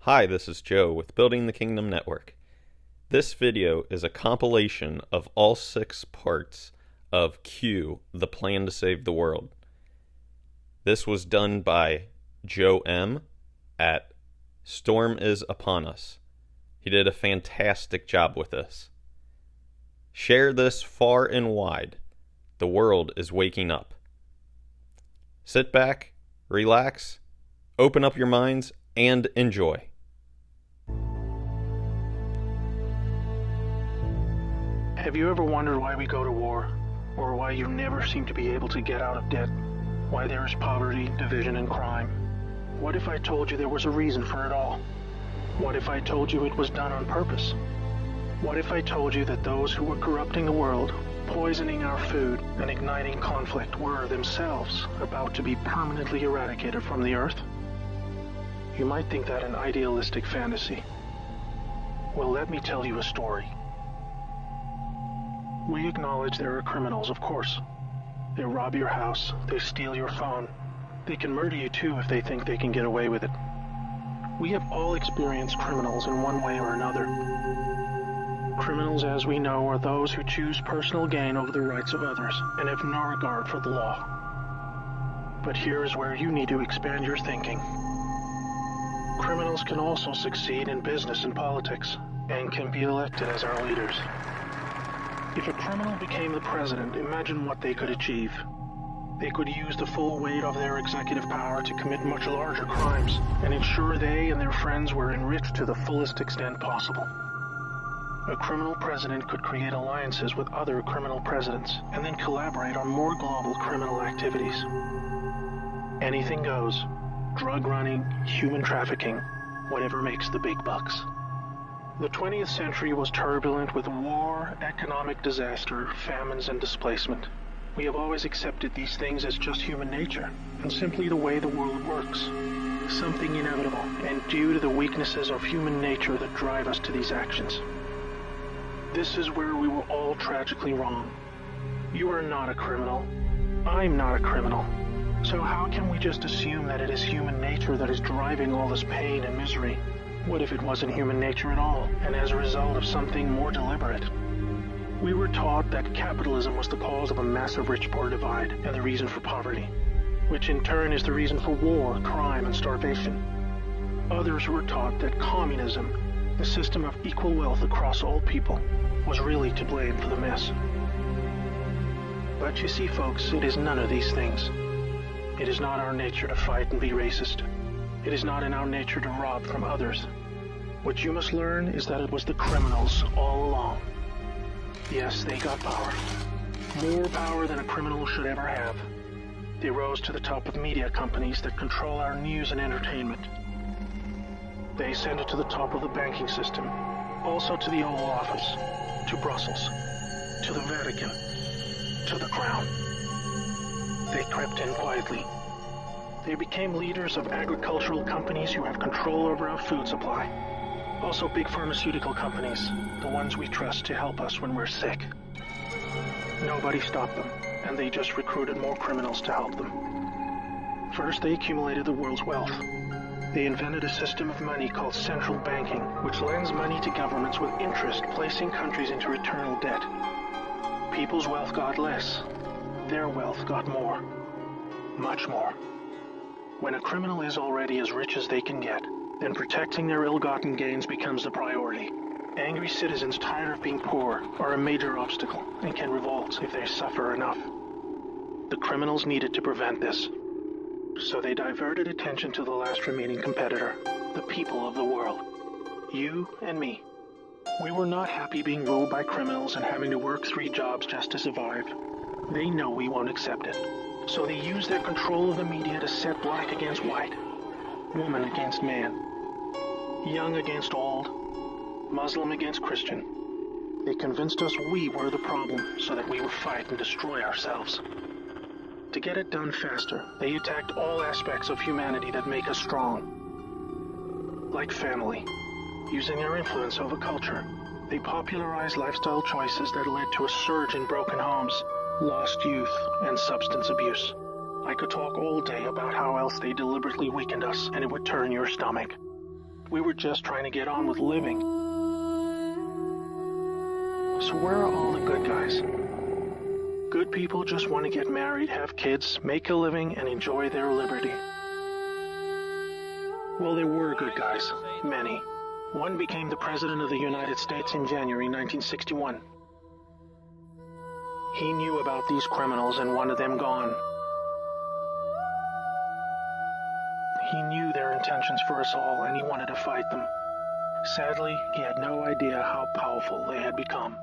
Hi, this is Joe with Building the Kingdom Network. This video is a compilation of all 6 parts of Q, The Plan to Save the World. This was done by Joe M. at Storm Is Upon Us. He did a fantastic job with this. Share this far and wide. The world is waking up. Sit back, relax, open up your minds, and enjoy. Have you ever wondered why we go to war? Or why you never seem to be able to get out of debt? Why there is poverty, division, and crime? What if I told you there was a reason for it all? What if I told you it was done on purpose? What if I told you that those who were corrupting the world, poisoning our food, and igniting conflict were themselves about to be permanently eradicated from the earth? You might think that an idealistic fantasy. Well, let me tell you a story. We acknowledge there are criminals, of course. They rob your house, they steal your phone. They can murder you too if they think they can get away with it. We have all experienced criminals in one way or another. Criminals, as we know, are those who choose personal gain over the rights of others and have no regard for the law. But here is where you need to expand your thinking. Criminals can also succeed in business and politics and can be elected as our leaders. If a criminal became the president, imagine what they could achieve. They could use the full weight of their executive power to commit much larger crimes and ensure they and their friends were enriched to the fullest extent possible. A criminal president could create alliances with other criminal presidents and then collaborate on more global criminal activities. Anything goes. Drug running, human trafficking, whatever makes the big bucks. The 20th century was turbulent with war, economic disaster, famines, and displacement. We have always accepted these things as just human nature, and simply the way the world works. Something inevitable, and due to the weaknesses of human nature that drive us to these actions. This is where we were all tragically wrong. You are not a criminal. I'm not a criminal. So how can we just assume that it is human nature that is driving all this pain and misery? What if it wasn't human nature at all, and as a result of something more deliberate? We were taught that capitalism was the cause of a massive rich-poor divide and the reason for poverty, which in turn is the reason for war, crime, and starvation. Others were taught that communism, the system of equal wealth across all people, was really to blame for the mess. But you see, folks, it is none of these things. It is not our nature to fight and be racist. It is not in our nature to rob from others. What you must learn is that it was the criminals all along. Yes, they got power. More power than a criminal should ever have. They rose to the top of media companies that control our news and entertainment. They ascended to the top of the banking system, also to the Oval Office, to Brussels, to the Vatican, to the Crown. They crept in quietly. They became leaders of agricultural companies who have control over our food supply. Also big pharmaceutical companies, the ones we trust to help us when we're sick. Nobody stopped them, and they just recruited more criminals to help them. First, they accumulated the world's wealth. They invented a system of money called central banking, which lends money to governments with interest, placing countries into eternal debt. People's wealth got less. Their wealth got more. Much more. When a criminal is already as rich as they can get, then protecting their ill-gotten gains becomes the priority. Angry citizens tired of being poor are a major obstacle and can revolt if they suffer enough. The criminals needed to prevent this. So they diverted attention to the last remaining competitor, the people of the world. You and me. We were not happy being ruled by criminals and having to work 3 jobs just to survive. They know we won't accept it. So they use their control of the media to set black against white, woman against man, young against old, Muslim against Christian. They convinced us we were the problem so that we would fight and destroy ourselves. To get it done faster, they attacked all aspects of humanity that make us strong. Like family, using their influence over culture, they popularized lifestyle choices that led to a surge in broken homes, lost youth, and substance abuse. I could talk all day about how else they deliberately weakened us, and it would turn your stomach. We were just trying to get on with living. So where are all the good guys? Good people just want to get married, have kids, make a living, and enjoy their liberty. Well, there were good guys. Many. One became the President of the United States in January 1961. He knew about these criminals and wanted them gone. He knew their intentions for us all, and he wanted to fight them. Sadly, he had no idea how powerful they had become.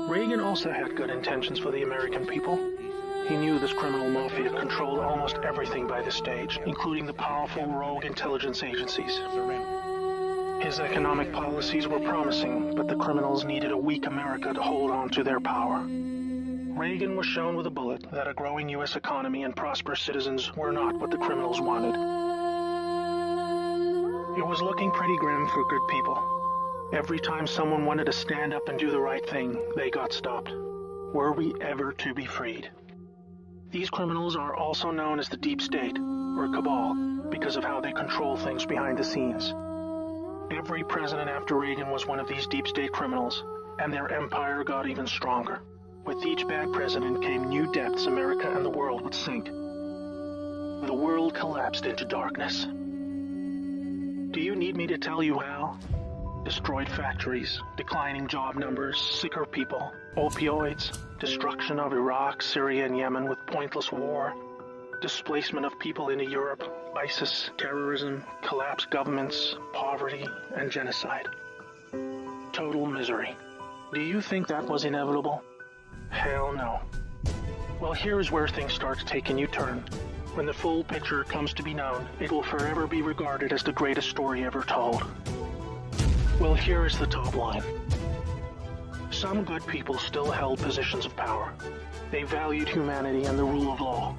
Reagan also had good intentions for the American people. He knew this criminal mafia controlled almost everything by this stage, including the powerful rogue intelligence agencies. His economic policies were promising, but the criminals needed a weak America to hold on to their power. Reagan was shown with a bullet that a growing U.S. economy and prosperous citizens were not what the criminals wanted. It was looking pretty grim for good people. Every time someone wanted to stand up and do the right thing, they got stopped. Were we ever to be freed? These criminals are also known as the Deep State, or Cabal, because of how they control things behind the scenes. Every president after Reagan was one of these Deep State criminals, and their empire got even stronger. With each bad president came new depths America and the world would sink. The world collapsed into darkness. Do you need me to tell you how? Destroyed factories, declining job numbers, sicker people, opioids, destruction of Iraq, Syria, and Yemen with pointless war, displacement of people into Europe, ISIS, terrorism, collapsed governments, poverty, and genocide. Total misery. Do you think that was inevitable? Hell no. Well, here's where things start to take a new turn. When the full picture comes to be known, it will forever be regarded as the greatest story ever told. Well, here is the top line. Some good people still held positions of power. They valued humanity and the rule of law.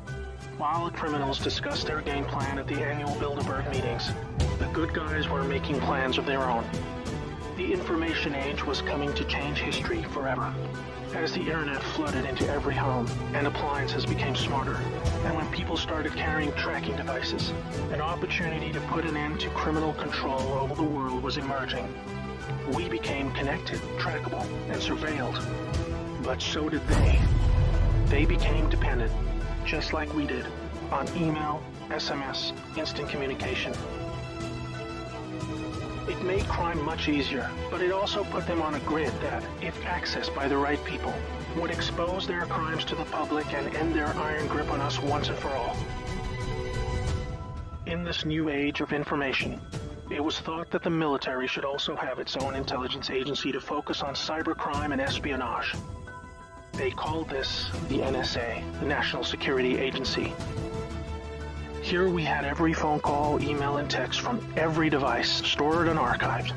While the criminals discussed their game plan at the annual Bilderberg meetings, the good guys were making plans of their own. The information age was coming to change history forever. As the internet flooded into every home and appliances became smarter, and when people started carrying tracking devices, an opportunity to put an end to criminal control over the world was emerging. We became connected, trackable, and surveilled. But so did they. They became dependent, just like we did, on email, SMS, instant communication. It made crime much easier, but it also put them on a grid that, if accessed by the right people, would expose their crimes to the public and end their iron grip on us once and for all. In this new age of information, it was thought that the military should also have its own intelligence agency to focus on cybercrime and espionage. They called this the NSA, the National Security Agency. Here we had every phone call, email, and text from every device stored and archived.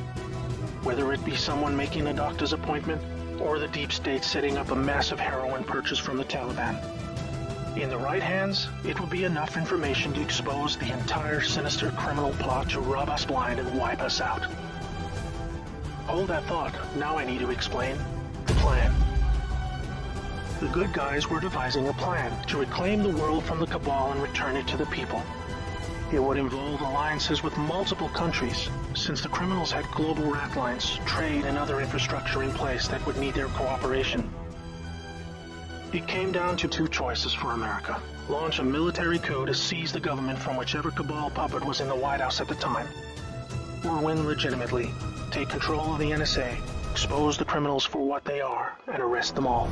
Whether it be someone making a doctor's appointment or the deep state setting up a massive heroin purchase from the Taliban. In the right hands, it would be enough information to expose the entire sinister criminal plot to rob us blind and wipe us out. Hold that thought. Now I need to explain the plan. The good guys were devising a plan to reclaim the world from the cabal and return it to the people. It would involve alliances with multiple countries, since the criminals had global rat lines, trade, and other infrastructure in place that would need their cooperation. It came down to two choices for America. Launch a military coup to seize the government from whichever cabal puppet was in the White House at the time. Or win legitimately, take control of the NSA, expose the criminals for what they are, and arrest them all.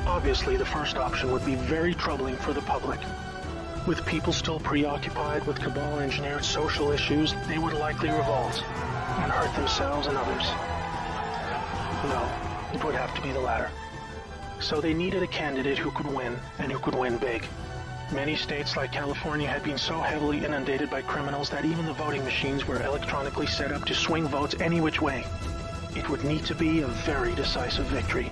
Obviously, the first option would be very troubling for the public. With people still preoccupied with cabal-engineered social issues, they would likely revolt and hurt themselves and others. No, it would have to be the latter. So they needed a candidate who could win, and who could win big. Many states like California had been so heavily inundated by criminals that even the voting machines were electronically set up to swing votes any which way. It would need to be a very decisive victory.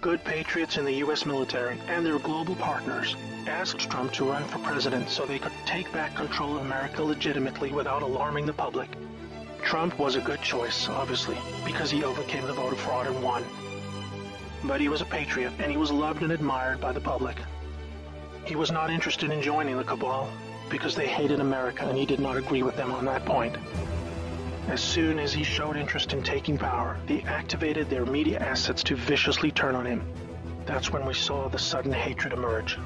Good patriots in the U.S. military and their global partners asked Trump to run for president so they could take back control of America legitimately without alarming the public. Trump was a good choice, obviously, because he overcame the voter fraud and won. But he was a patriot, and he was loved and admired by the public. He was not interested in joining the cabal. because they hated America and he did not agree with them on that point. As soon as he showed interest in taking power, they activated their media assets to viciously turn on him. That's when we saw the sudden hatred emerge.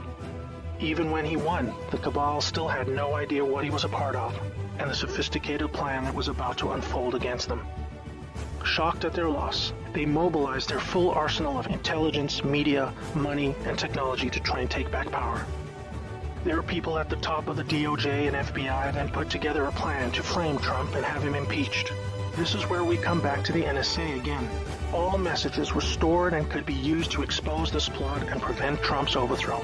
Even when he won, the Cabal still had no idea what he was a part of, and the sophisticated plan that was about to unfold against them. Shocked at their loss, they mobilized their full arsenal of intelligence, media, money, and technology to try and take back power. Their people at the top of the DOJ and FBI then put together a plan to frame Trump and have him impeached. This is where we come back to the NSA again. All messages were stored and could be used to expose this plot and prevent Trump's overthrow.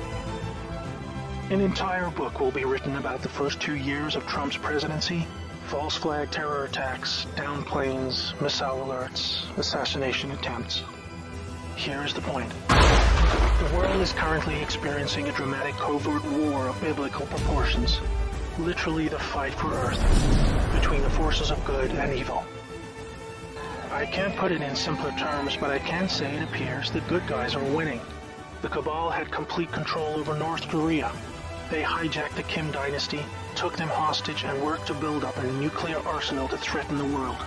An entire book will be written about the first 2 years of Trump's presidency. False flag terror attacks, downed planes, missile alerts, assassination attempts. Here is the point. The world is currently experiencing a dramatic covert war of biblical proportions. Literally the fight for Earth, between the forces of good and evil. I can't put it in simpler terms, but I can say it appears the good guys are winning. The Cabal had complete control over North Korea. They hijacked the Kim dynasty, took them hostage, and worked to build up a nuclear arsenal to threaten the world.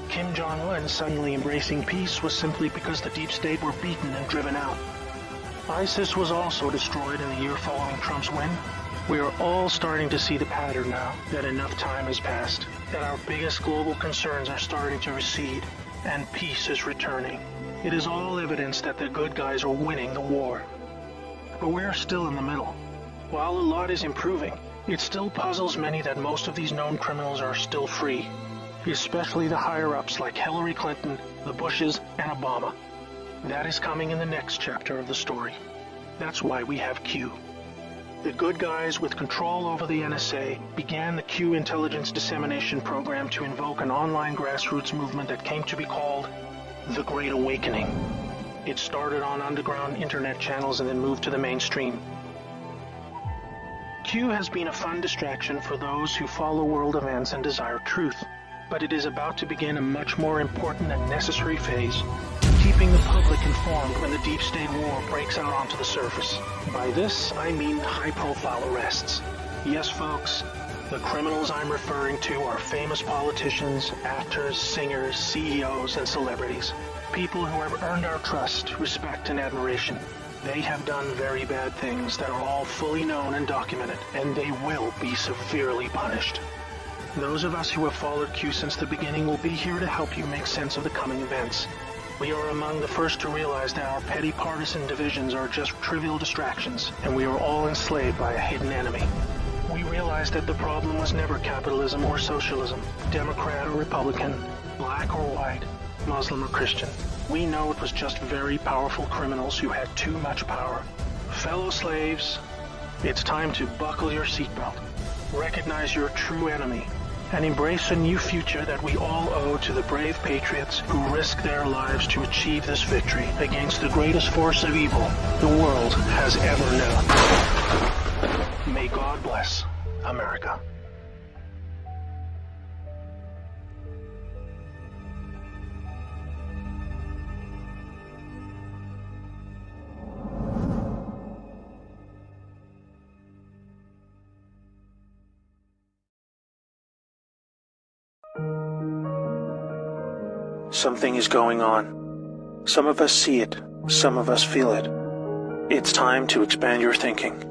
Kim Jong-un suddenly embracing peace was simply because the deep state were beaten and driven out. ISIS was also destroyed in the year following Trump's win. We are all starting to see the pattern now, that enough time has passed, that our biggest global concerns are starting to recede, and peace is returning. It is all evidence that the good guys are winning the war. But we're still in the middle. While a lot is improving, it still puzzles many that most of these known criminals are still free, especially the higher-ups like Hillary Clinton, the Bushes, and Obama. That is coming in the next chapter of the story. That's why we have Q. The good guys with control over the NSA began the Q intelligence dissemination program to invoke an online grassroots movement that came to be called the Great Awakening. It started on underground internet channels and then moved to the mainstream. Q has been a fun distraction for those who follow world events and desire truth, but it is about to begin a much more important and necessary phase, keeping the public informed when the deep state war breaks out onto the surface. By this, I mean high-profile arrests. Yes, folks, the criminals I'm referring to are famous politicians, actors, singers, CEOs, and celebrities. People who have earned our trust, respect, and admiration. They have done very bad things that are all fully known and documented, and they will be severely punished. Those of us who have followed Q since the beginning will be here to help you make sense of the coming events. We are among the first to realize that our petty partisan divisions are just trivial distractions, and we are all enslaved by a hidden enemy. We realize that the problem was never capitalism or socialism, Democrat or Republican, black or white, Muslim or Christian. We know it was just very powerful criminals who had too much power. Fellow slaves, it's time to buckle your seatbelt, recognize your true enemy, and embrace a new future that we all owe to the brave patriots who risked their lives to achieve this victory against the greatest force of evil the world has ever known. May God bless America. Something is going on. Some of us see it, some of us feel it. It's time to expand your thinking.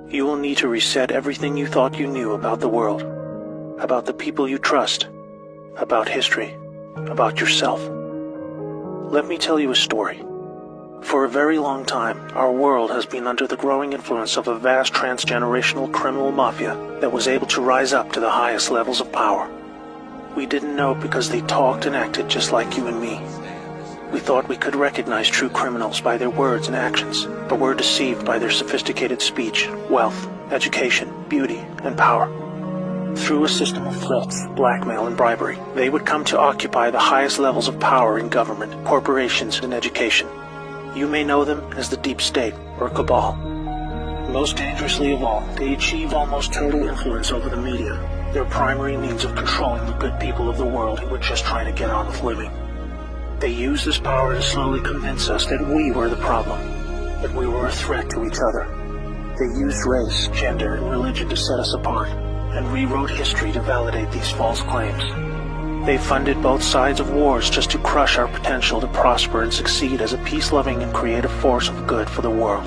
You will need to reset everything you thought you knew about the world, about the people you trust, about history, about yourself. Let me tell you a story. For a very long time, our world has been under the growing influence of a vast transgenerational criminal mafia that was able to rise up to the highest levels of power. We didn't know because they talked and acted just like you and me. We thought we could recognize true criminals by their words and actions, but were deceived by their sophisticated speech, wealth, education, beauty, and power. Through a system of threats, blackmail, and bribery, they would come to occupy the highest levels of power in government, corporations, and education. You may know them as the Deep State or Cabal. Most dangerously of all, they achieve almost total influence over the media, their primary means of controlling the good people of the world who were just trying to get on with living. They used this power to slowly convince us that we were the problem, that we were a threat to each other. They used race, gender, and religion to set us apart, and rewrote history to validate these false claims. They funded both sides of wars just to crush our potential to prosper and succeed as a peace-loving and creative force of good for the world.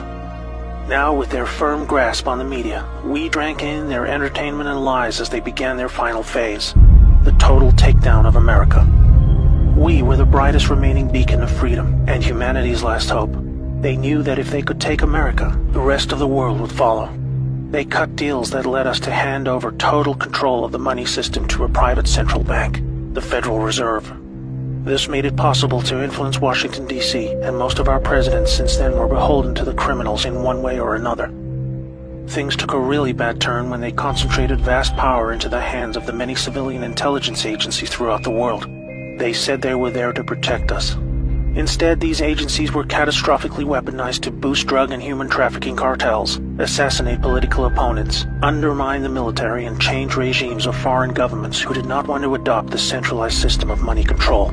Now, with their firm grasp on the media, we drank in their entertainment and lies as they began their final phase, the total takedown of America. We were the brightest remaining beacon of freedom and humanity's last hope. They knew that if they could take America, the rest of the world would follow. They cut deals that led us to hand over total control of the money system to a private central bank, the Federal Reserve. This made it possible to influence Washington, D.C., and most of our presidents since then were beholden to the criminals in one way or another. Things took a really bad turn when they concentrated vast power into the hands of the many civilian intelligence agencies throughout the world. They said they were there to protect us. Instead, these agencies were catastrophically weaponized to boost drug and human trafficking cartels, assassinate political opponents, undermine the military, and change regimes of foreign governments who did not want to adopt the centralized system of money control.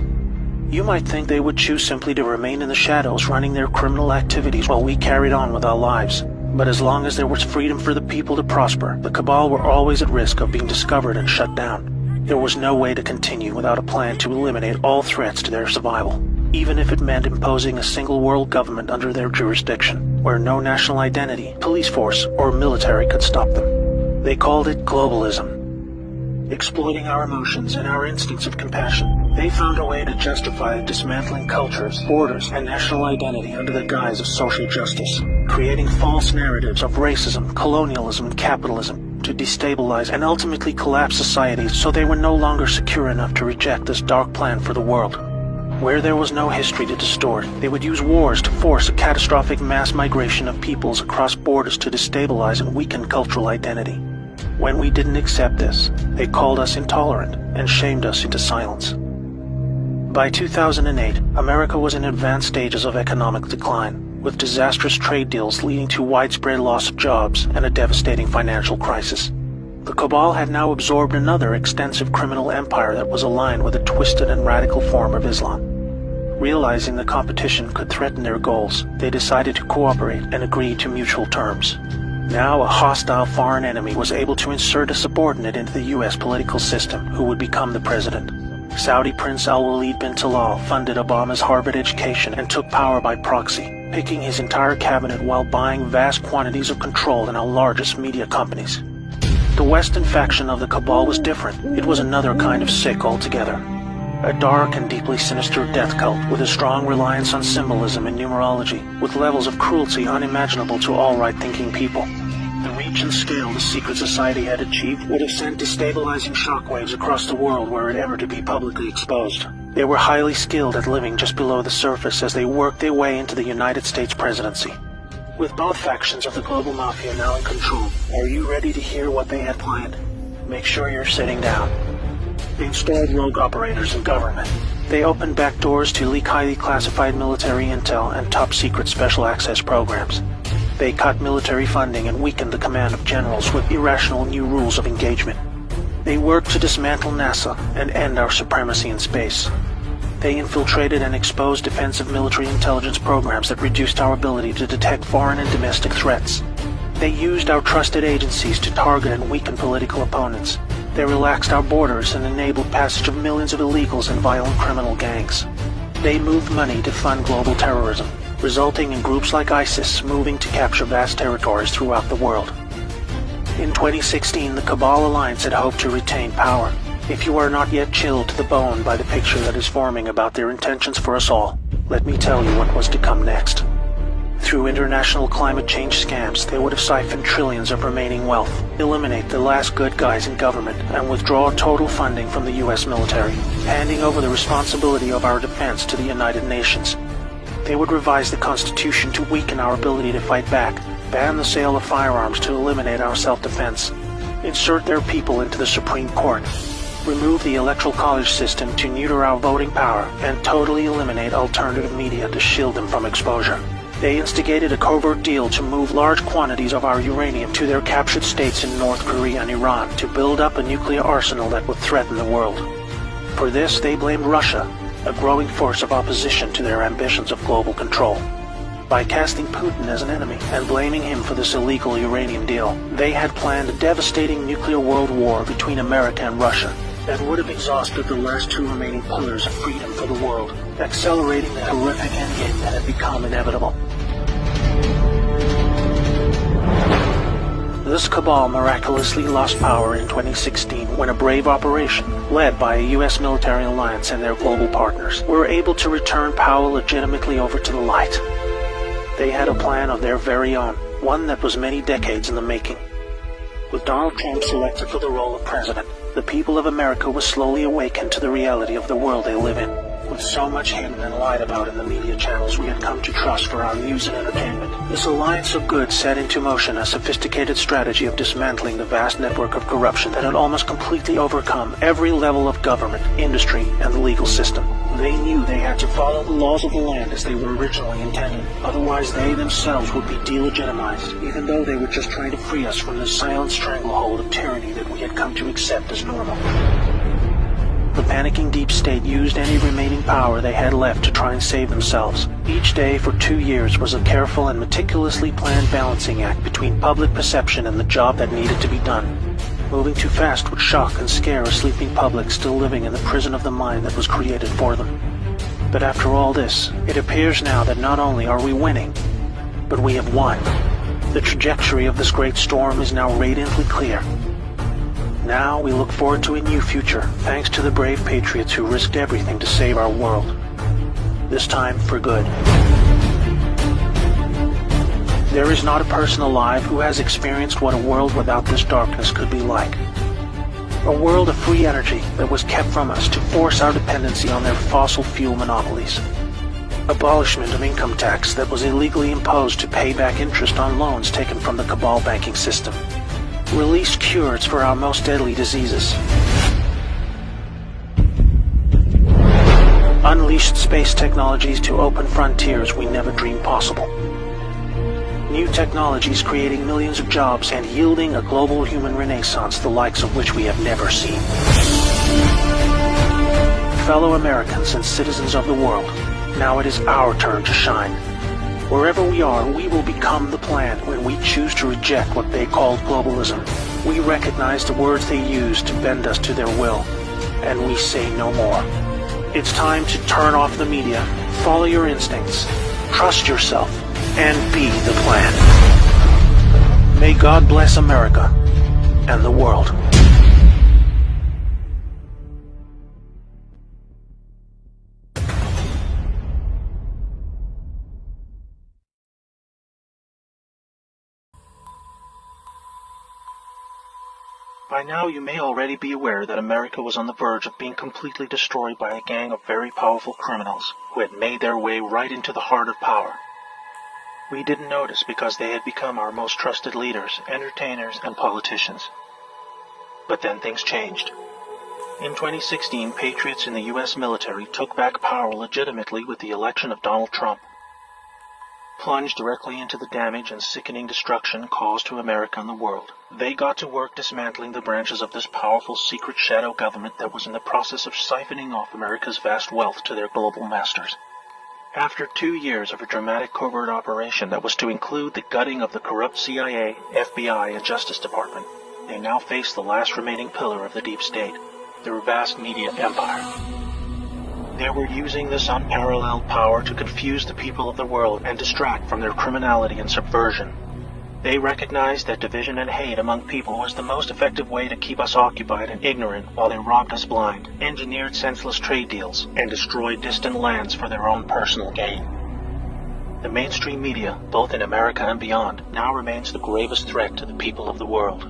You might think they would choose simply to remain in the shadows running their criminal activities while we carried on with our lives. But as long as there was freedom for the people to prosper, the cabal were always at risk of being discovered and shut down. There was no way to continue without a plan to eliminate all threats to their survival, even if it meant imposing a single world government under their jurisdiction, where no national identity, police force, or military could stop them. They called it globalism. Exploiting our emotions and our instincts of compassion, they found a way to justify dismantling cultures, borders, and national identity under the guise of social justice, creating false narratives of racism, colonialism, and capitalism to destabilize and ultimately collapse societies so they were no longer secure enough to reject this dark plan for the world. Where there was no history to distort, they would use wars to force a catastrophic mass migration of peoples across borders to destabilize and weaken cultural identity. When we didn't accept this, they called us intolerant and shamed us into silence. By 2008, America was in advanced stages of economic decline, with disastrous trade deals leading to widespread loss of jobs and a devastating financial crisis. The cabal had now absorbed another extensive criminal empire that was aligned with a twisted and radical form of Islam. Realizing the competition could threaten their goals, they decided to cooperate and agree to mutual terms. Now a hostile foreign enemy was able to insert a subordinate into the U.S. political system who would become the president. Saudi Prince Al-Walid bin Talal funded Obama's Harvard education and took power by proxy, picking his entire cabinet while buying vast quantities of control in our largest media companies. The Western faction of the cabal was different. It was another kind of sick altogether. A dark and deeply sinister death cult with a strong reliance on symbolism and numerology, with levels of cruelty unimaginable to all right-thinking people. The reach and scale the secret society had achieved would have sent destabilizing shockwaves across the world were it ever to be publicly exposed. They were highly skilled at living just below the surface as they worked their way into the United States presidency. With both factions of the global mafia now in control, are you ready to hear what they had planned? Make sure you're sitting down. They installed rogue operators in government. They opened back doors to leak highly classified military intel and top-secret special access programs. They cut military funding and weakened the command of generals with irrational new rules of engagement. They worked to dismantle NASA and end our supremacy in space. They infiltrated and exposed defensive military intelligence programs that reduced our ability to detect foreign and domestic threats. They used our trusted agencies to target and weaken political opponents. They relaxed our borders and enabled passage of millions of illegals and violent criminal gangs. They moved money to fund global terrorism, resulting in groups like ISIS moving to capture vast territories throughout the world. In 2016, the Cabal Alliance had hoped to retain power. If you are not yet chilled to the bone by the picture that is forming about their intentions for us all, let me tell you what was to come next. Through international climate change scams, they would have siphoned trillions of remaining wealth, eliminate the last good guys in government, and withdraw total funding from the U.S. military, handing over the responsibility of our defense to the United Nations. They would revise the Constitution to weaken our ability to fight back, ban the sale of firearms to eliminate our self-defense, insert their people into the Supreme Court, remove the Electoral College system to neuter our voting power, and totally eliminate alternative media to shield them from exposure. They instigated a covert deal to move large quantities of our uranium to their captured states in North Korea and Iran to build up a nuclear arsenal that would threaten the world. For this, they blamed Russia, a growing force of opposition to their ambitions of global control. by casting Putin as an enemy and blaming him for this illegal uranium deal. They had planned a devastating nuclear world war between America and Russia that would have exhausted the last two remaining pillars of freedom for the world, accelerating the horrific endgame that had become inevitable. This cabal miraculously lost power in 2016 when a brave operation, led by a U.S. military alliance and their global partners, were able to return power legitimately over to the light. They had a plan of their very own, one that was many decades in the making. With Donald Trump selected for the role of president, the people of America were slowly awakened to the reality of the world they live in. With so much hidden and lied about in the media channels we had come to trust for our news and entertainment, this alliance of good set into motion a sophisticated strategy of dismantling the vast network of corruption that had almost completely overcome every level of government, industry, and the legal system. They knew they had to follow the laws of the land as they were originally intended. Otherwise, they themselves would be delegitimized, even though they were just trying to free us from the silent stranglehold of tyranny that we had come to accept as normal. The panicking deep state used any remaining power they had left to try and save themselves. Each day for 2 years was a careful and meticulously planned balancing act between public perception and the job that needed to be done. Moving too fast would shock and scare a sleeping public still living in the prison of the mind that was created for them. But after all this, it appears now that not only are we winning, but we have won. The trajectory of this great storm is now radiantly clear. Now we look forward to a new future, thanks to the brave patriots who risked everything to save our world. This time for good. There is not a person alive who has experienced what a world without this darkness could be like. A world of free energy that was kept from us to force our dependency on their fossil fuel monopolies. Abolishment of income tax that was illegally imposed to pay back interest on loans taken from the cabal banking system. Released cures for our most deadly diseases. Unleashed space technologies to open frontiers we never dreamed possible. New technologies creating millions of jobs and yielding a global human renaissance the likes of which we have never seen. Fellow Americans and citizens of the world, now it is our turn to shine. Wherever we are, we will become the plan when we choose to reject what they called globalism. We recognize the words they use to bend us to their will, and we say no more. It's time to turn off the media, follow your instincts, trust yourself, and be the plan. May God bless America and the world. By now you may already be aware that America was on the verge of being completely destroyed by a gang of very powerful criminals who had made their way right into the heart of power. We didn't notice because they had become our most trusted leaders, entertainers, and politicians. But then things changed. In 2016, patriots in the U.S. military took back power legitimately with the election of Donald Trump. Plunged directly into the damage and sickening destruction caused to America and the world. They got to work dismantling the branches of this powerful secret shadow government that was in the process of siphoning off America's vast wealth to their global masters. After 2 years of a dramatic covert operation that was to include the gutting of the corrupt CIA, FBI, and Justice Department, they now face the last remaining pillar of the deep state, their vast media empire. They were using this unparalleled power to confuse the people of the world and distract from their criminality and subversion. They recognized that division and hate among people was the most effective way to keep us occupied and ignorant while they robbed us blind, engineered senseless trade deals, and destroyed distant lands for their own personal gain. The mainstream media, both in America and beyond, now remains the gravest threat to the people of the world.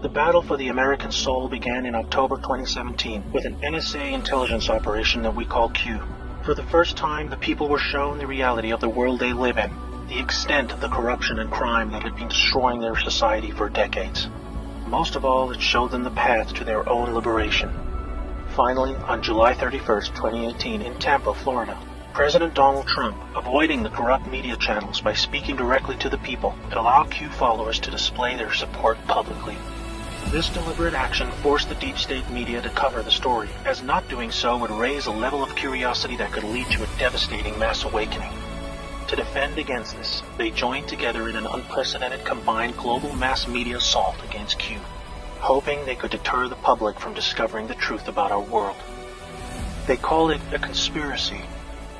The battle for the American soul began in October 2017 with an NSA intelligence operation that we call Q. For the first time, the people were shown the reality of the world they live in, the extent of the corruption and crime that had been destroying their society for decades. Most of all, it showed them the path to their own liberation. Finally, on July 31st, 2018, in Tampa, Florida, President Donald Trump, avoiding the corrupt media channels by speaking directly to the people, allowed Q followers to display their support publicly. This deliberate action forced the deep state media to cover the story, as not doing so would raise a level of curiosity that could lead to a devastating mass awakening. To defend against this, they joined together in an unprecedented combined global mass media assault against Q, hoping they could deter the public from discovering the truth about our world. They call it a conspiracy,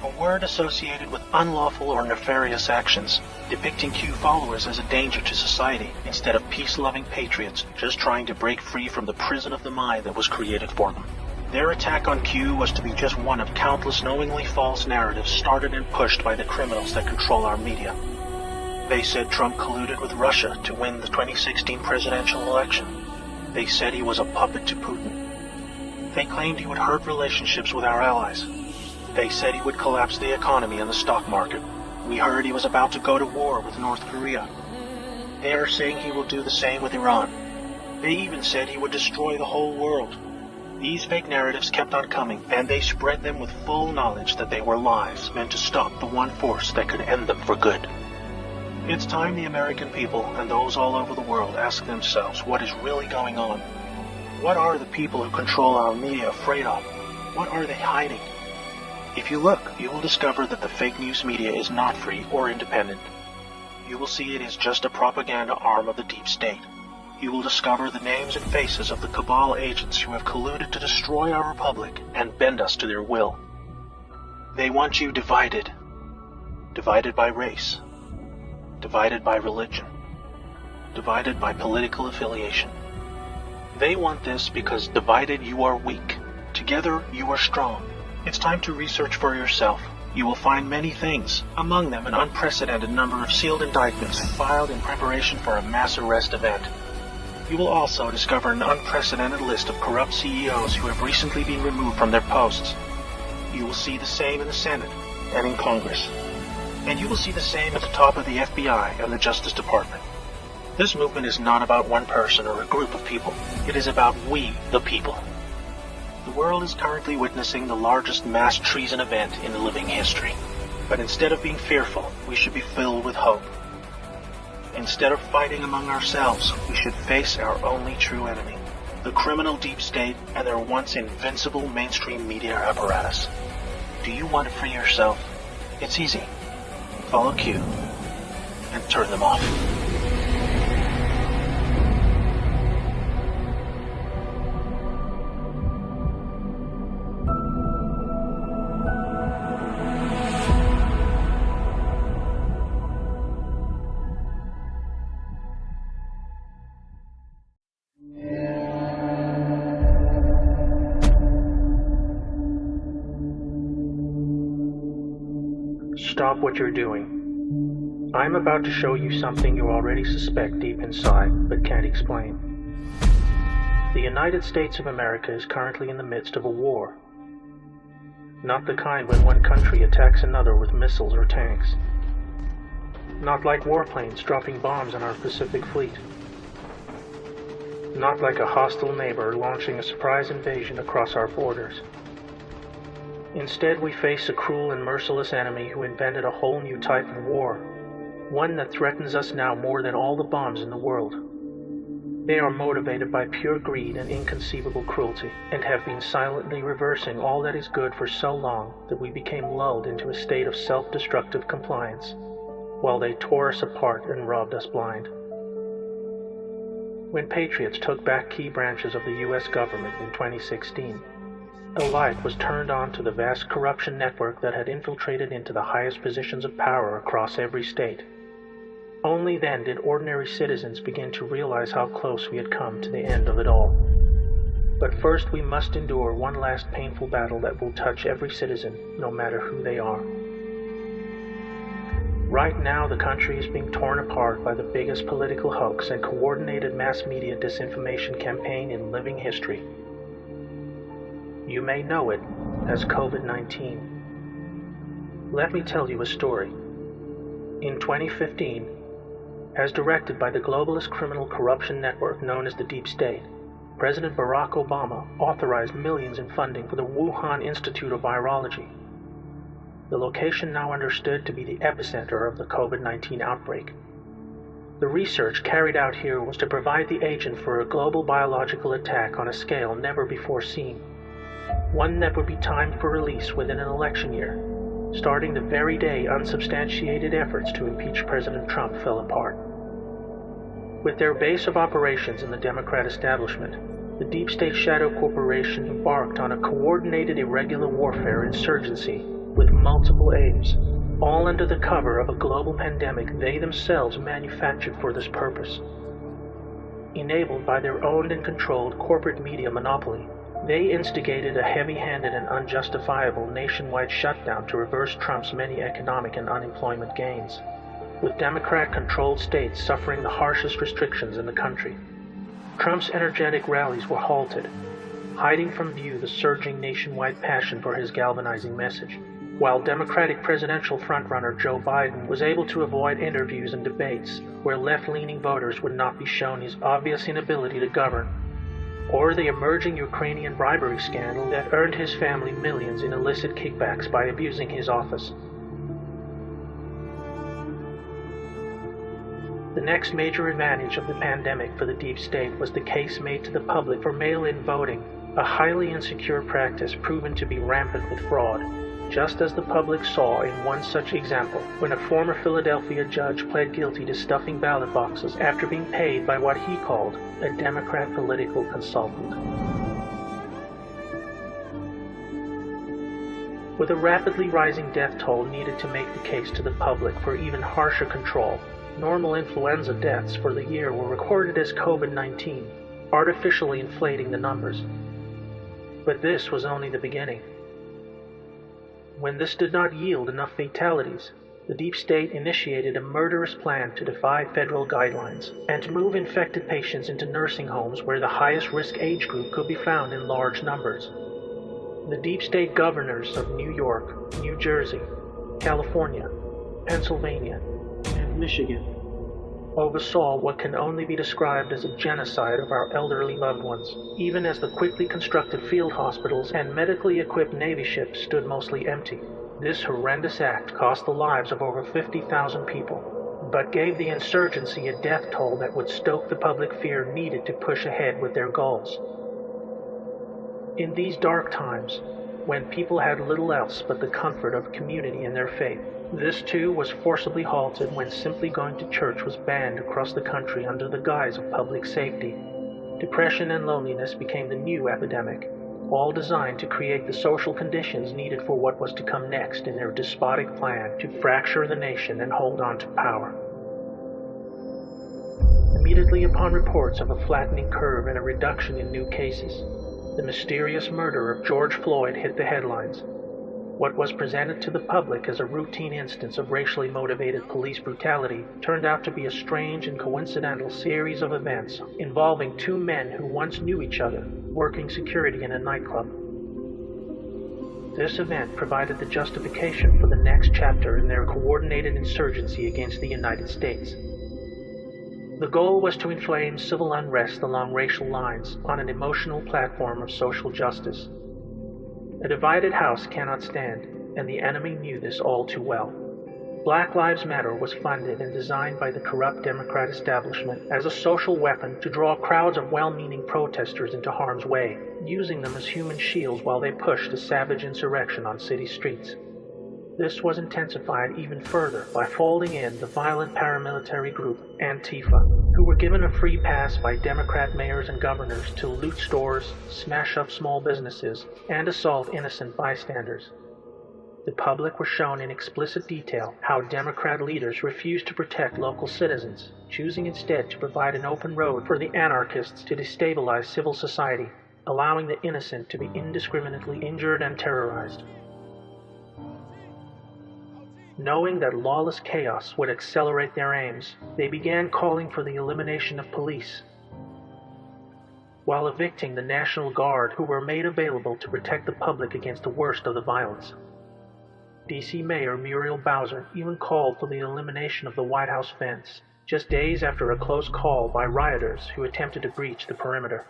a word associated with unlawful or nefarious actions, depicting Q followers as a danger to society instead of peace-loving patriots just trying to break free from the prison of the mind that was created for them. Their attack on Q was to be just one of countless knowingly false narratives started and pushed by the criminals that control our media. They said Trump colluded with Russia to win the 2016 presidential election. They said he was a puppet to Putin. They claimed he would hurt relationships with our allies. They said he would collapse the economy and the stock market. We heard he was about to go to war with North Korea. They are saying he will do the same with Iran. They even said he would destroy the whole world. These fake narratives kept on coming, and they spread them with full knowledge that they were lies meant to stop the one force that could end them for good. It's time the American people and those all over the world ask themselves what is really going on. What are the people who control our media afraid of? What are they hiding? If you look, you will discover that the fake news media is not free or independent. You will see it is just a propaganda arm of the deep state. You will discover the names and faces of the cabal agents who have colluded to destroy our republic and bend us to their will. They want you divided. Divided by race. Divided by religion. Divided by political affiliation. They want this because divided you are weak. Together you are strong. It's time to research for yourself. You will find many things, among them an unprecedented number of sealed indictments filed in preparation for a mass arrest event. You will also discover an unprecedented list of corrupt CEOs who have recently been removed from their posts. You will see the same in the Senate and in Congress. And you will see the same at the top of the FBI and the Justice Department. This movement is not about one person or a group of people. It is about we, the people. The world is currently witnessing the largest mass treason event in living history. But instead of being fearful, we should be filled with hope. Instead of fighting among ourselves, we should face our only true enemy, the criminal deep state and their once invincible mainstream media apparatus. Do you want to free yourself? It's easy. Follow Q and turn them off. Stop what you're doing. I'm about to show you something you already suspect deep inside, but can't explain. The United States of America is currently in the midst of a war. Not the kind when one country attacks another with missiles or tanks. Not like warplanes dropping bombs on our Pacific Fleet. Not like a hostile neighbor launching a surprise invasion across our borders. Instead, we face a cruel and merciless enemy who invented a whole new type of war, one that threatens us now more than all the bombs in the world. They are motivated by pure greed and inconceivable cruelty, and have been silently reversing all that is good for so long that we became lulled into a state of self-destructive compliance, while they tore us apart and robbed us blind. When patriots took back key branches of the U.S. government in 2016, a light was turned on to the vast corruption network that had infiltrated into the highest positions of power across every state. Only then did ordinary citizens begin to realize how close we had come to the end of it all. But first we must endure one last painful battle that will touch every citizen, no matter who they are. Right now, the country is being torn apart by the biggest political hoax and coordinated mass media disinformation campaign in living history. You may know it as COVID-19. Let me tell you a story. In 2015, as directed by the globalist criminal corruption network known as the Deep State, President Barack Obama authorized millions in funding for the Wuhan Institute of Virology, the location now understood to be the epicenter of the COVID-19 outbreak. The research carried out here was to provide the agent for a global biological attack on a scale never before seen, one that would be timed for release within an election year, starting the very day unsubstantiated efforts to impeach President Trump fell apart. With their base of operations in the Democrat establishment, the Deep State Shadow Corporation embarked on a coordinated irregular warfare insurgency with multiple aims, all under the cover of a global pandemic they themselves manufactured for this purpose. Enabled by their owned and controlled corporate media monopoly, they instigated a heavy-handed and unjustifiable nationwide shutdown to reverse Trump's many economic and unemployment gains, with Democrat-controlled states suffering the harshest restrictions in the country. Trump's energetic rallies were halted, hiding from view the surging nationwide passion for his galvanizing message, while Democratic presidential frontrunner Joe Biden was able to avoid interviews and debates where left-leaning voters would not be shown his obvious inability to govern, or the emerging Ukrainian bribery scandal that earned his family millions in illicit kickbacks by abusing his office. The next major advantage of the pandemic for the deep state was the case made to the public for mail-in voting, a highly insecure practice proven to be rampant with fraud, just as the public saw in one such example when a former Philadelphia judge pled guilty to stuffing ballot boxes after being paid by what he called a Democrat political consultant. With a rapidly rising death toll needed to make the case to the public for even harsher control, normal influenza deaths for the year were recorded as COVID-19, artificially inflating the numbers. But this was only the beginning. When this did not yield enough fatalities, the deep state initiated a murderous plan to defy federal guidelines and to move infected patients into nursing homes where the highest risk age group could be found in large numbers. The deep state governors of New York, New Jersey, California, Pennsylvania, and Michigan oversaw what can only be described as a genocide of our elderly loved ones, even as the quickly constructed field hospitals and medically equipped Navy ships stood mostly empty. This horrendous act cost the lives of over 50,000 people, but gave the insurgency a death toll that would stoke the public fear needed to push ahead with their goals. In these dark times, when people had little else but the comfort of community in their faith, this too was forcibly halted when simply going to church was banned across the country under the guise of public safety. Depression and loneliness became the new epidemic, all designed to create the social conditions needed for what was to come next in their despotic plan to fracture the nation and hold on to power. Immediately upon reports of a flattening curve and a reduction in new cases, the mysterious murder of George Floyd hit the headlines. What was presented to the public as a routine instance of racially motivated police brutality turned out to be a strange and coincidental series of events involving two men who once knew each other, working security in a nightclub. This event provided the justification for the next chapter in their coordinated insurgency against the United States. The goal was to inflame civil unrest along racial lines on an emotional platform of social justice. A divided house cannot stand, and the enemy knew this all too well. Black Lives Matter was funded and designed by the corrupt Democrat establishment as a social weapon to draw crowds of well-meaning protesters into harm's way, using them as human shields while they pushed a savage insurrection on city streets. This was intensified even further by folding in the violent paramilitary group Antifa, who were given a free pass by Democrat mayors and governors to loot stores, smash up small businesses, and assault innocent bystanders. The public were shown in explicit detail how Democrat leaders refused to protect local citizens, choosing instead to provide an open road for the anarchists to destabilize civil society, allowing the innocent to be indiscriminately injured and terrorized. Knowing that lawless chaos would accelerate their aims, they began calling for the elimination of police, while evicting the National Guard, who were made available to protect the public against the worst of the violence. D.C. Mayor Muriel Bowser even called for the elimination of the White House fence, just days after a close call by rioters who attempted to breach the perimeter.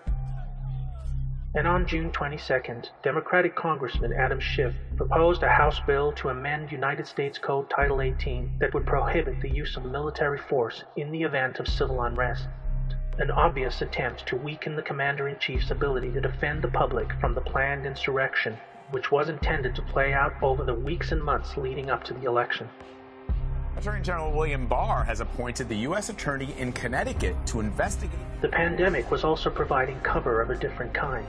And on June 22nd, Democratic Congressman Adam Schiff proposed a House bill to amend United States Code Title 18 that would prohibit the use of military force in the event of civil unrest, an obvious attempt to weaken the Commander-in-Chief's ability to defend the public from the planned insurrection which was intended to play out over the weeks and months leading up to the election. Attorney General William Barr has appointed the U.S. Attorney in Connecticut to investigate. The pandemic was also providing cover of a different kind.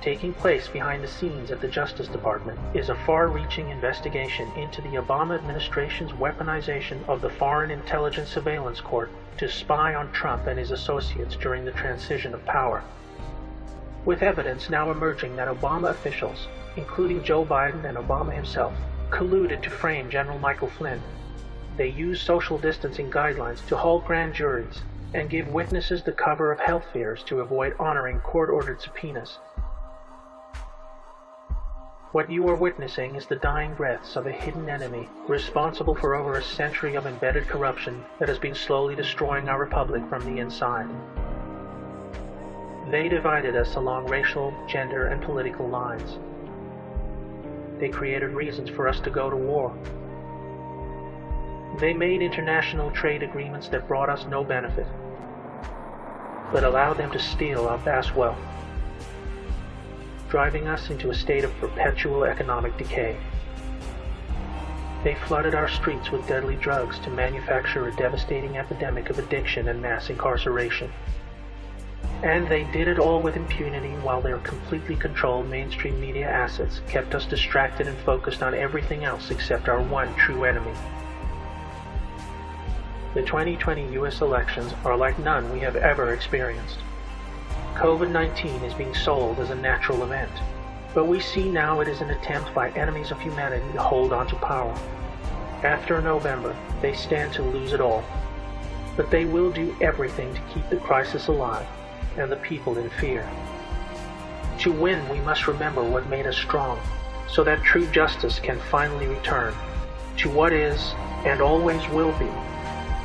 Taking place behind the scenes at the Justice Department is a far-reaching investigation into the Obama administration's weaponization of the Foreign Intelligence Surveillance Court to spy on Trump and his associates during the transition of power. With evidence now emerging that Obama officials, including Joe Biden and Obama himself, colluded to frame General Michael Flynn, they used social distancing guidelines to halt grand juries and give witnesses the cover of health fears to avoid honoring court-ordered subpoenas. What you are witnessing is the dying breaths of a hidden enemy responsible for over a century of embedded corruption that has been slowly destroying our republic from the inside. They divided us along racial, gender, and political lines. They created reasons for us to go to war. They made international trade agreements that brought us no benefit, but allowed them to steal our vast wealth, driving us into a state of perpetual economic decay. They flooded our streets with deadly drugs to manufacture a devastating epidemic of addiction and mass incarceration. And they did it all with impunity while their completely controlled mainstream media assets kept us distracted and focused on everything else except our one true enemy. The 2020 U.S. elections are like none we have ever experienced. COVID-19 is being sold as a natural event, but we see now it is an attempt by enemies of humanity to hold on to power. After November, they stand to lose it all, but they will do everything to keep the crisis alive and the people in fear. To win, we must remember what made us strong, so that true justice can finally return to what is, and always will be,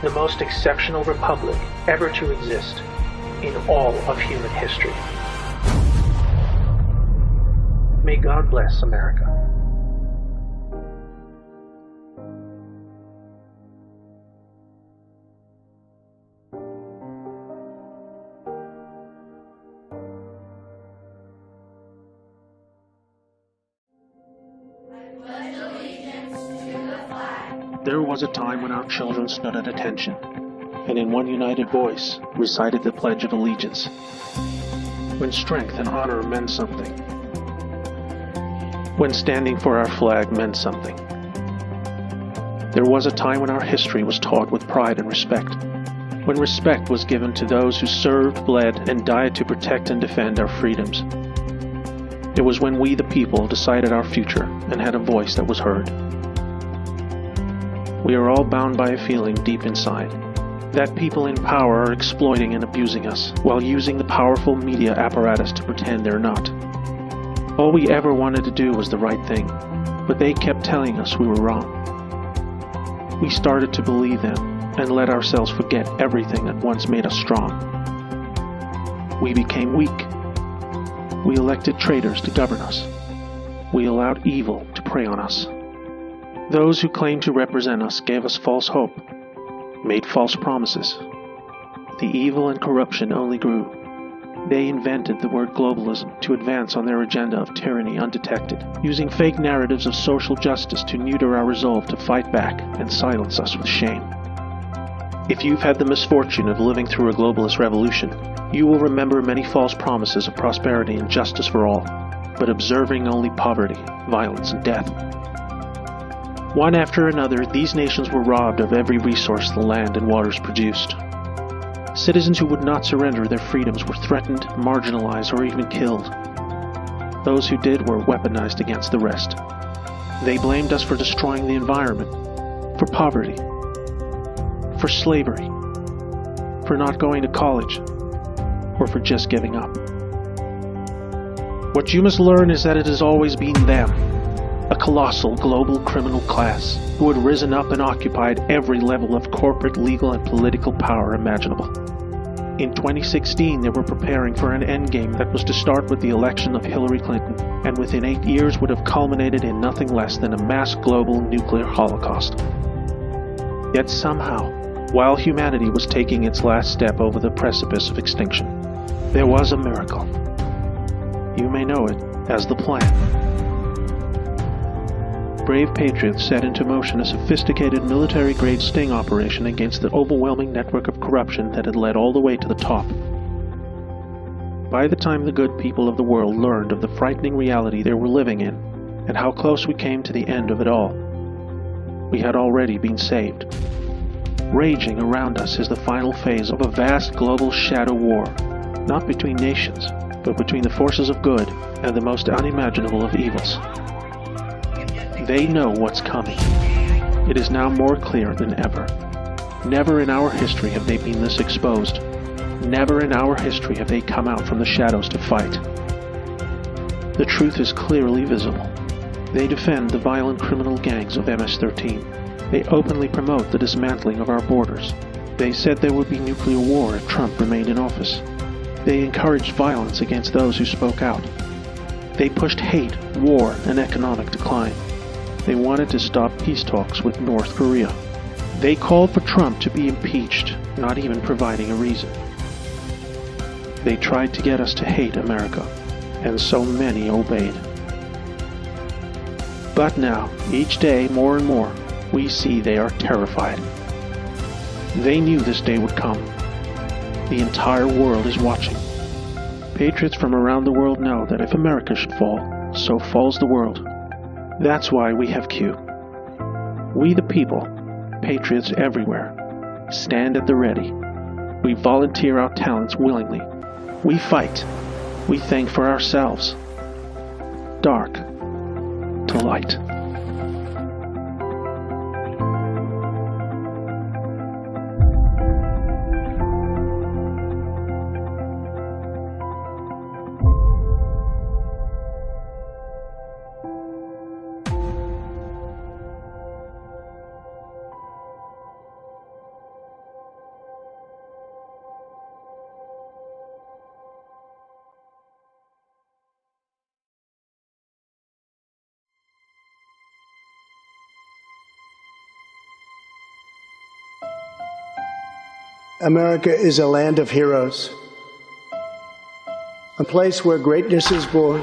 the most exceptional republic ever to exist in all of human history. May God bless America. There was a time when our children stood at attention, and in one united voice recited the Pledge of Allegiance, when strength and honor meant something, when standing for our flag meant something. There was a time when our history was taught with pride and respect, when respect was given to those who served, bled, and died to protect and defend our freedoms. It was when we, the people, decided our future and had a voice that was heard. We are all bound by a feeling deep inside that people in power are exploiting and abusing us while using the powerful media apparatus to pretend they're not. All we ever wanted to do was the right thing, but they kept telling us we were wrong. We started to believe them and let ourselves forget everything that once made us strong. We became weak. We elected traitors to govern us. We allowed evil to prey on us. Those who claimed to represent us gave us false hope, made false promises. The evil and corruption only grew. They invented the word globalism to advance on their agenda of tyranny undetected, using fake narratives of social justice to neuter our resolve to fight back and silence us with shame. If you've had the misfortune of living through a globalist revolution, you will remember many false promises of prosperity and justice for all, but observing only poverty, violence, and death. One after another, these nations were robbed of every resource the land and waters produced. Citizens who would not surrender their freedoms were threatened, marginalized, or even killed. Those who did were weaponized against the rest. They blamed us for destroying the environment, for poverty, for slavery, for not going to college, or for just giving up. What you must learn is that it has always been them, a colossal global criminal class who had risen up and occupied every level of corporate, legal, and political power imaginable. In 2016, they were preparing for an endgame that was to start with the election of Hillary Clinton, and within 8 years would have culminated in nothing less than a mass global nuclear holocaust. Yet somehow, while humanity was taking its last step over the precipice of extinction, there was a miracle. You may know it as the Plan. brave patriots set into motion a sophisticated military-grade sting operation against the overwhelming network of corruption that had led all the way to the top. By the time the good people of the world learned of the frightening reality they were living in, and how close we came to the end of it all, we had already been saved. Raging around us is the final phase of a vast global shadow war, not between nations, but between the forces of good and the most unimaginable of evils. They know what's coming. It is now more clear than ever. Never in our history have they been this exposed. Never in our history have they come out from the shadows to fight. The truth is clearly visible. They defend the violent criminal gangs of MS-13. They openly promote the dismantling of our borders. They said there would be nuclear war if Trump remained in office. They encouraged violence against those who spoke out. They pushed hate, war, and economic decline. They wanted to stop peace talks with North Korea. They called for Trump to be impeached, not even providing a reason. They tried to get us to hate America, and so many obeyed. But now, each day more and more, we see they are terrified. They knew this day would come. The entire world is watching. Patriots from around the world know that if America should fall, so falls the world. That's why we have Q. We the people, patriots everywhere, stand at the ready. We volunteer our talents willingly. We fight. We think for ourselves. Dark to light. America is a land of heroes, a place where greatness is born,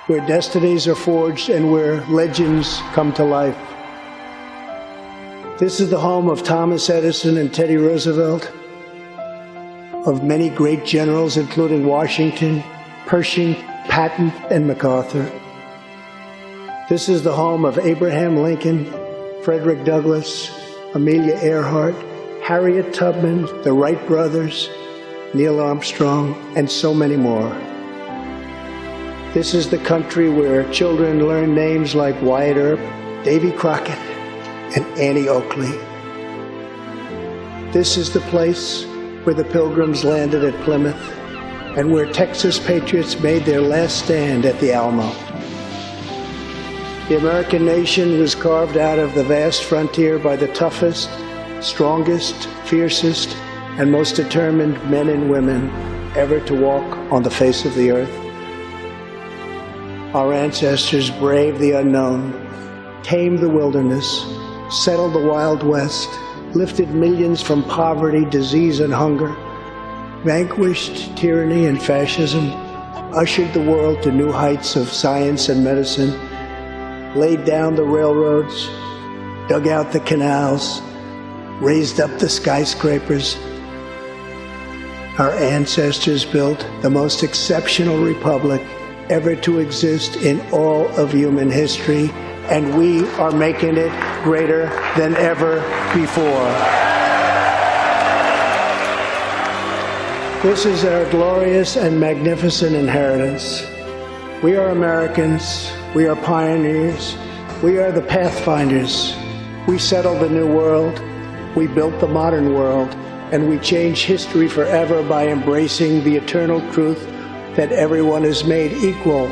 where destinies are forged, and where legends come to life. This is the home of Thomas Edison and Teddy Roosevelt, of many great generals, including Washington, Pershing, Patton, and MacArthur. This is the home of Abraham Lincoln, Frederick Douglass, Amelia Earhart, Harriet Tubman, the Wright brothers, Neil Armstrong, and so many more. This is the country where children learn names like Wyatt Earp, Davy Crockett, and Annie Oakley. This is the place where the Pilgrims landed at Plymouth and where Texas patriots made their last stand at the Alamo. The American nation was carved out of the vast frontier by the toughest, strongest, fiercest, and most determined men and women ever to walk on the face of the earth. Our ancestors braved the unknown, tamed the wilderness, settled the Wild West, lifted millions from poverty, disease, and hunger, vanquished tyranny and fascism, ushered the world to new heights of science and medicine, laid down the railroads, dug out the canals, raised up the skyscrapers. Our ancestors built the most exceptional republic ever to exist in all of human history, and we are making it greater than ever before. This is our glorious and magnificent inheritance. We are Americans. We are pioneers. We are the pathfinders. We settled the new world. We built the modern world, and we change history forever by embracing the eternal truth that everyone is made equal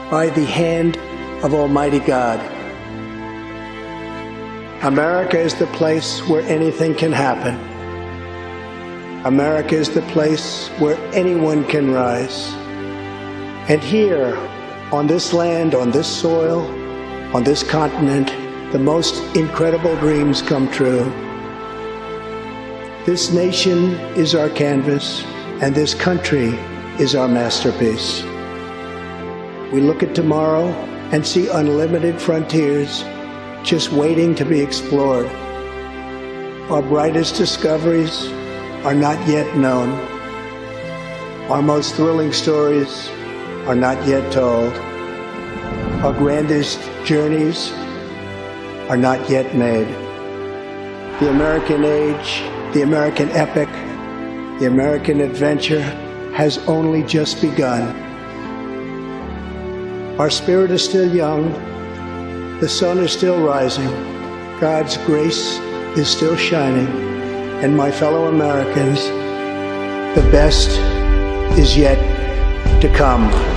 by the hand of Almighty God. America is the place where anything can happen. America is the place where anyone can rise. And here, on this land, on this soil, on this continent, the most incredible dreams come true. This nation is our canvas, and this country is our masterpiece. We look at tomorrow and see unlimited frontiers just waiting to be explored. Our brightest discoveries are not yet known. Our most thrilling stories are not yet told. Our grandest journeys are not yet made. The American age, the American epic, the American adventure has only just begun. Our spirit is still young, the sun is still rising, God's grace is still shining, and my fellow Americans, the best is yet to come.